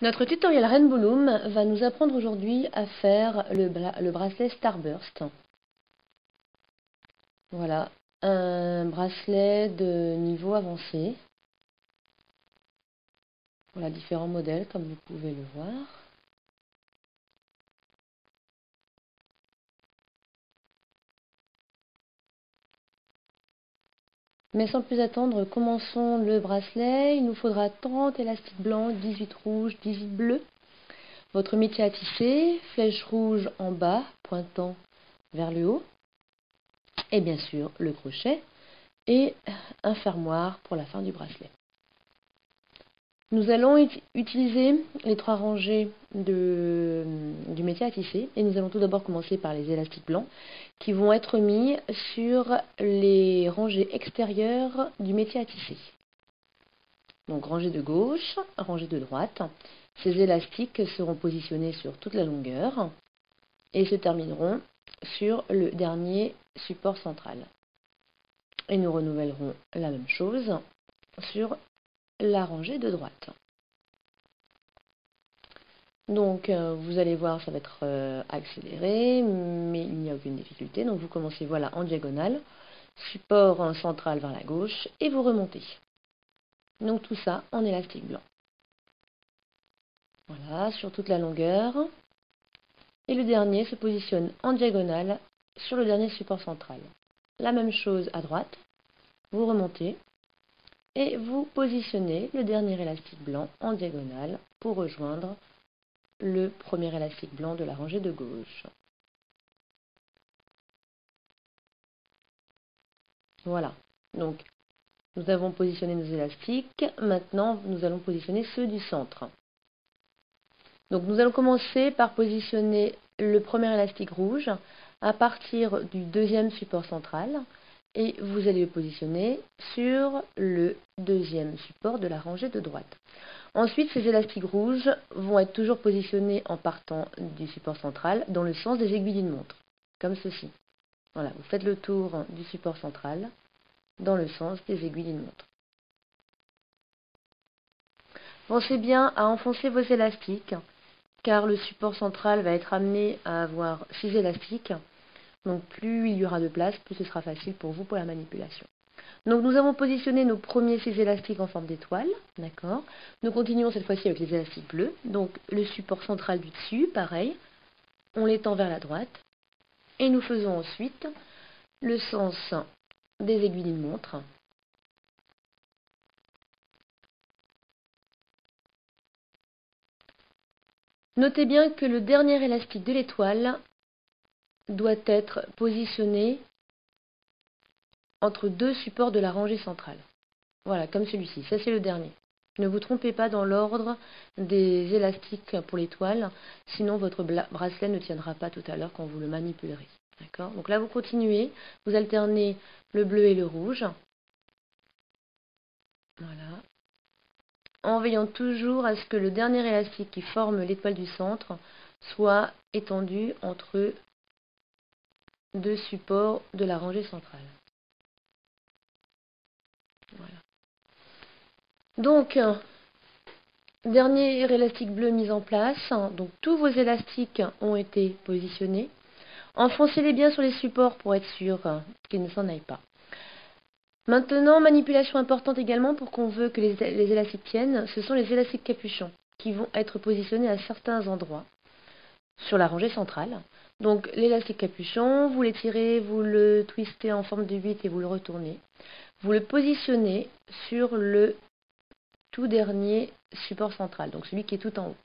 Notre tutoriel Rainbow Loom va nous apprendre aujourd'hui à faire le bracelet Starburst. Voilà, un bracelet de niveau avancé. Voilà, différents modèles comme vous pouvez le voir. Mais sans plus attendre, commençons le bracelet. Il nous faudra 30 élastiques blancs, 18 rouges, 18 bleus. Votre métier à tisser, flèche rouge en bas, pointant vers le haut. Et bien sûr, le crochet et un fermoir pour la fin du bracelet. Nous allons utiliser les 3 rangées du métier à tisser et nous allons tout d'abord commencer par les élastiques blancs qui vont être mis sur les rangées extérieures du métier à tisser. Donc rangée de gauche, rangée de droite. Ces élastiques seront positionnés sur toute la longueur et se termineront sur le dernier support central. Et nous renouvellerons la même chose sur la rangée de droite. Donc vous allez voir, ça va être accéléré, mais il n'y a aucune difficulté. Donc vous commencez voilà en diagonale, support central vers la gauche et vous remontez. Donc tout ça en élastique blanc. Voilà, sur toute la longueur. Et le dernier se positionne en diagonale sur le dernier support central. La même chose à droite, vous remontez et vous positionnez le dernier élastique blanc en diagonale pour rejoindre le premier élastique blanc de la rangée de gauche. Voilà, donc nous avons positionné nos élastiques, maintenant nous allons positionner ceux du centre. Donc nous allons commencer par positionner le premier élastique rouge à partir du deuxième support central et vous allez le positionner sur le deuxième support de la rangée de droite. Ensuite, ces élastiques rouges vont être toujours positionnés en partant du support central dans le sens des aiguilles d'une montre, comme ceci. Voilà, vous faites le tour du support central dans le sens des aiguilles d'une montre. Pensez bien à enfoncer vos élastiques, car le support central va être amené à avoir 6 élastiques. Donc plus il y aura de place, plus ce sera facile pour vous pour la manipulation. Donc nous avons positionné nos premiers 6 élastiques en forme d'étoile, d'accord. Nous continuons cette fois-ci avec les élastiques bleus. Donc le support central du dessus, pareil, on l'étend vers la droite. Et nous faisons ensuite le sens des aiguilles d'une montre. Notez bien que le dernier élastique de l'étoile doit être positionné entre 2 supports de la rangée centrale. Voilà, comme celui-ci. Ça, c'est le dernier. Ne vous trompez pas dans l'ordre des élastiques pour l'étoile, sinon votre bracelet ne tiendra pas tout à l'heure quand vous le manipulerez. D'accord? Donc là, vous continuez, vous alternez le bleu et le rouge. Voilà. En veillant toujours à ce que le dernier élastique qui forme l'étoile du centre soit étendu entre 2 supports de la rangée centrale. Voilà. Donc, dernier élastique bleu mis en place. Donc, tous vos élastiques ont été positionnés. Enfoncez-les bien sur les supports pour être sûr qu'ils ne s'en aillent pas. Maintenant, manipulation importante également pour qu'on veut que les élastiques tiennent, ce sont les élastiques capuchons qui vont être positionnés à certains endroits sur la rangée centrale. Donc l'élastique capuchon, vous l'étirez, vous le twistez en forme de 8 et vous le retournez. Vous le positionnez sur le tout dernier support central, donc celui qui est tout en haut.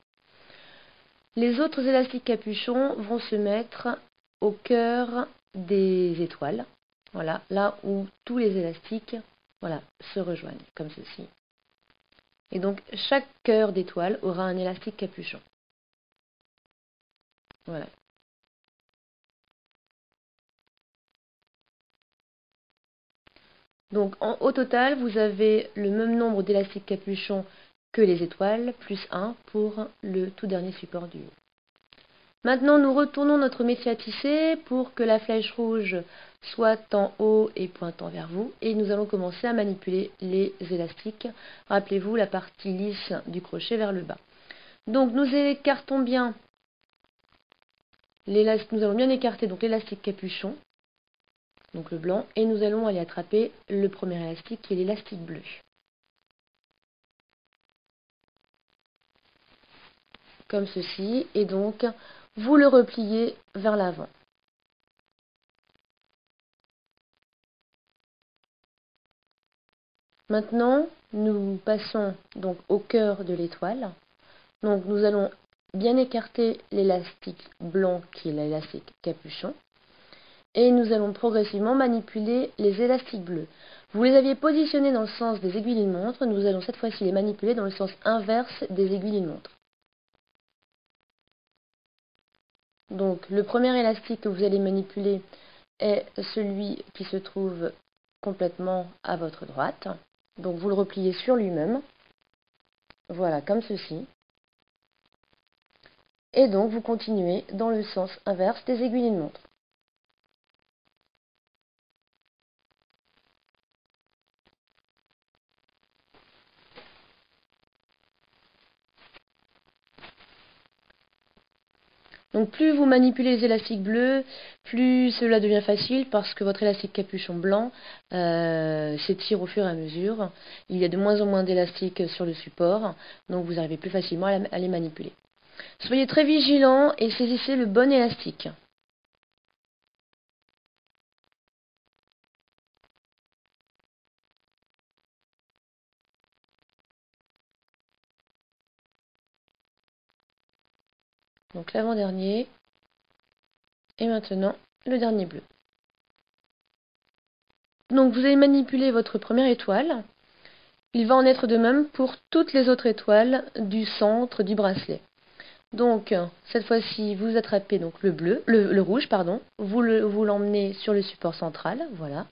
Les autres élastiques capuchons vont se mettre au cœur des étoiles. Voilà, là où tous les élastiques se rejoignent, comme ceci. Et donc, chaque cœur d'étoile aura un élastique capuchon. Voilà. Donc, au total, vous avez le même nombre d'élastiques capuchons que les étoiles, plus 1 pour le tout dernier support du haut. Maintenant, nous retournons notre métier à tisser pour que la flèche rouge soit en haut et pointant vers vous. Et nous allons commencer à manipuler les élastiques. Rappelez-vous la partie lisse du crochet vers le bas. Donc nous écartons bien l'élastique, nous allons bien écarter donc l'élastique capuchon, donc le blanc, et nous allons aller attraper le premier élastique qui est l'élastique bleu. Comme ceci, et donc vous le repliez vers l'avant. Maintenant, nous passons donc au cœur de l'étoile. Donc nous allons bien écarter l'élastique blanc qui est l'élastique capuchon. Et nous allons progressivement manipuler les élastiques bleus. Vous les aviez positionnés dans le sens des aiguilles d'une montre, nous allons cette fois-ci les manipuler dans le sens inverse des aiguilles d'une montre. Donc le premier élastique que vous allez manipuler est celui qui se trouve complètement à votre droite. Donc vous le repliez sur lui-même. Voilà, comme ceci. Et donc vous continuez dans le sens inverse des aiguilles d'une montre. Donc plus vous manipulez les élastiques bleus, plus cela devient facile parce que votre élastique capuchon blanc s'étire au fur et à mesure. Il y a de moins en moins d'élastiques sur le support, donc vous arrivez plus facilement à les manipuler. Soyez très vigilant et saisissez le bon élastique. Donc l'avant-dernier et maintenant le dernier bleu. Donc vous allez manipuler votre première étoile. Il va en être de même pour toutes les autres étoiles du centre du bracelet. Donc, cette fois-ci, vous attrapez donc le rouge, pardon, vous l'emmenez sur le support central, voilà.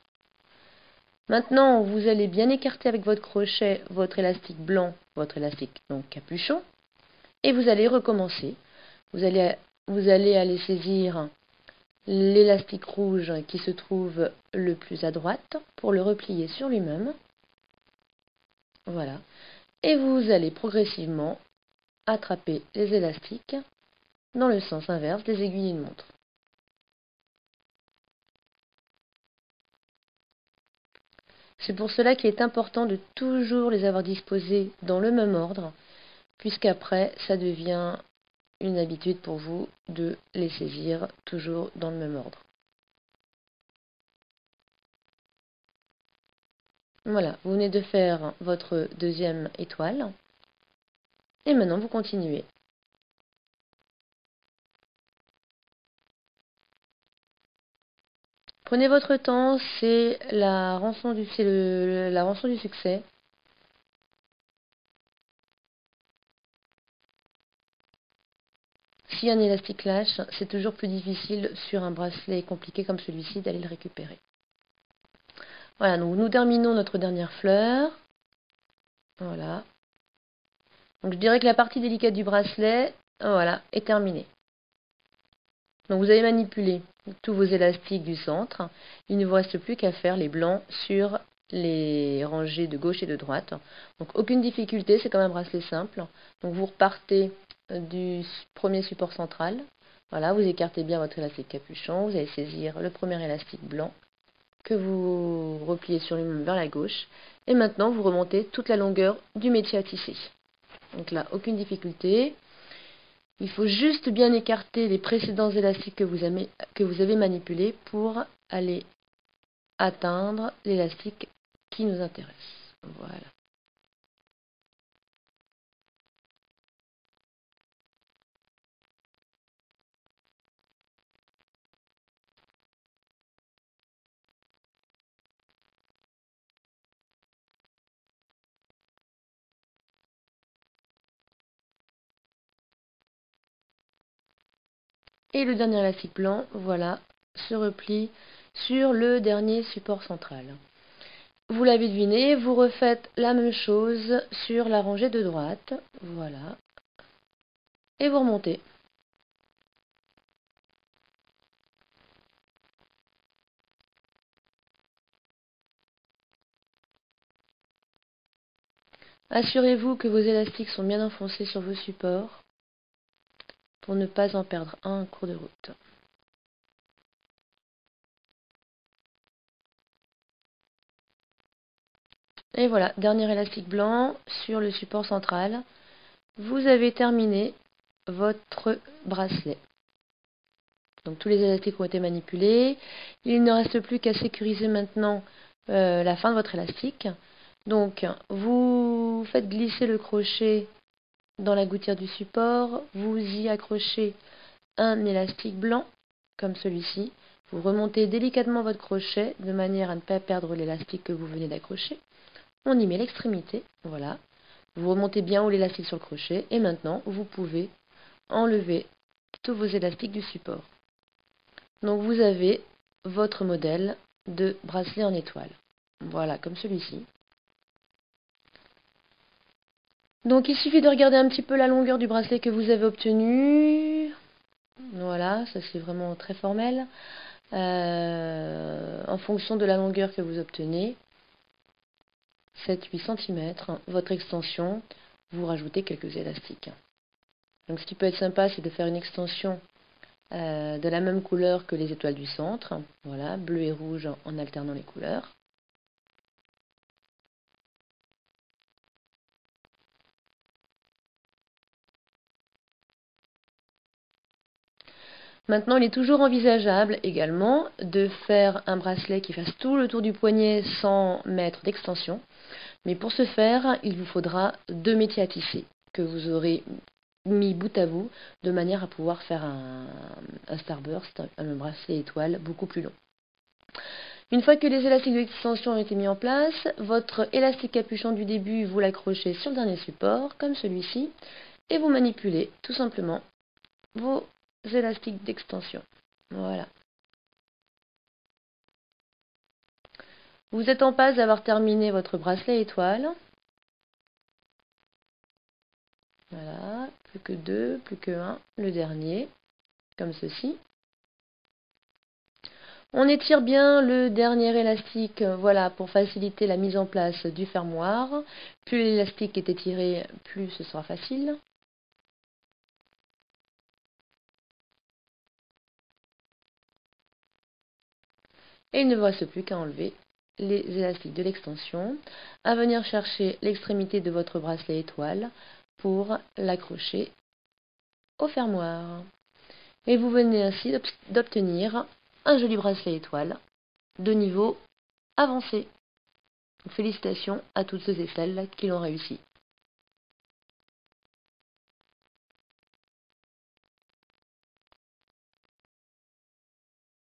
Maintenant, vous allez bien écarter avec votre crochet votre élastique blanc, votre élastique donc capuchon, et vous allez recommencer. Vous allez aller saisir l'élastique rouge qui se trouve le plus à droite pour le replier sur lui-même, voilà. Et vous allez progressivement attraper les élastiques dans le sens inverse des aiguilles d'une montre. C'est pour cela qu'il est important de toujours les avoir disposés dans le même ordre, puisqu'après, ça devient une habitude pour vous de les saisir toujours dans le même ordre. Voilà, vous venez de faire votre deuxième étoile, et maintenant vous continuez. Prenez votre temps, c'est la rançon du succès. Si un élastique lâche, c'est toujours plus difficile sur un bracelet compliqué comme celui-ci d'aller le récupérer. Voilà, donc nous terminons notre dernière fleur. Voilà. Donc je dirais que la partie délicate du bracelet, voilà, est terminée. Donc vous avez manipulé tous vos élastiques du centre. Il ne vous reste plus qu'à faire les blancs sur les rangées de gauche et de droite. Donc aucune difficulté, c'est comme un bracelet simple. Donc vous repartez du premier support central. Voilà, vous écartez bien votre élastique capuchon. Vous allez saisir le premier élastique blanc que vous repliez sur lui-même vers la gauche. Et maintenant, vous remontez toute la longueur du métier à tisser. Donc là, aucune difficulté. Il faut juste bien écarter les précédents élastiques que vous avez manipulés pour aller atteindre l'élastique qui nous intéresse. Voilà. Et le dernier élastique blanc, voilà, se replie sur le dernier support central. Vous l'avez deviné, vous refaites la même chose sur la rangée de droite, voilà, et vous remontez. Assurez-vous que vos élastiques sont bien enfoncés sur vos supports pour ne pas en perdre un en cours de route. Et voilà, dernier élastique blanc sur le support central. Vous avez terminé votre bracelet. Donc tous les élastiques ont été manipulés. Il ne reste plus qu'à sécuriser maintenant la fin de votre élastique. Donc vous faites glisser le crochet dans la gouttière du support. Vous y accrochez un élastique blanc, comme celui-ci. Vous remontez délicatement votre crochet de manière à ne pas perdre l'élastique que vous venez d'accrocher. On y met l'extrémité, voilà. Vous remontez bien haut l'élastique sur le crochet et maintenant vous pouvez enlever tous vos élastiques du support. Donc vous avez votre modèle de bracelet en étoile. Voilà, comme celui-ci. Donc il suffit de regarder un petit peu la longueur du bracelet que vous avez obtenu. Voilà, ça c'est vraiment très formel. En fonction de la longueur que vous obtenez, 7-8 cm, votre extension, vous rajoutez quelques élastiques. Donc ce qui peut être sympa, c'est de faire une extension de la même couleur que les étoiles du centre. Voilà, bleu et rouge en alternant les couleurs. Maintenant, il est toujours envisageable également de faire un bracelet qui fasse tout le tour du poignet sans mettre d'extension. Mais pour ce faire, il vous faudra 2 métiers à tisser que vous aurez mis bout à bout de manière à pouvoir faire un starburst, un bracelet étoile beaucoup plus long. Une fois que les élastiques d'extension ont été mis en place, votre élastique capuchon du début, vous l'accrochez sur le dernier support, comme celui-ci, et vous manipulez tout simplement vos élastiques d'extension. Voilà. Vous êtes en passe d'avoir terminé votre bracelet étoile. Voilà, plus que 2, plus que 1, le dernier, comme ceci. On étire bien le dernier élastique, voilà, pour faciliter la mise en place du fermoir. Plus l'élastique est étiré, plus ce sera facile. Et il ne vous reste plus qu'à enlever les élastiques de l'extension, à venir chercher l'extrémité de votre bracelet étoile pour l'accrocher au fermoir. Et vous venez ainsi d'obtenir un joli bracelet étoile de niveau avancé. Félicitations à toutes ceux et celles qui l'ont réussi.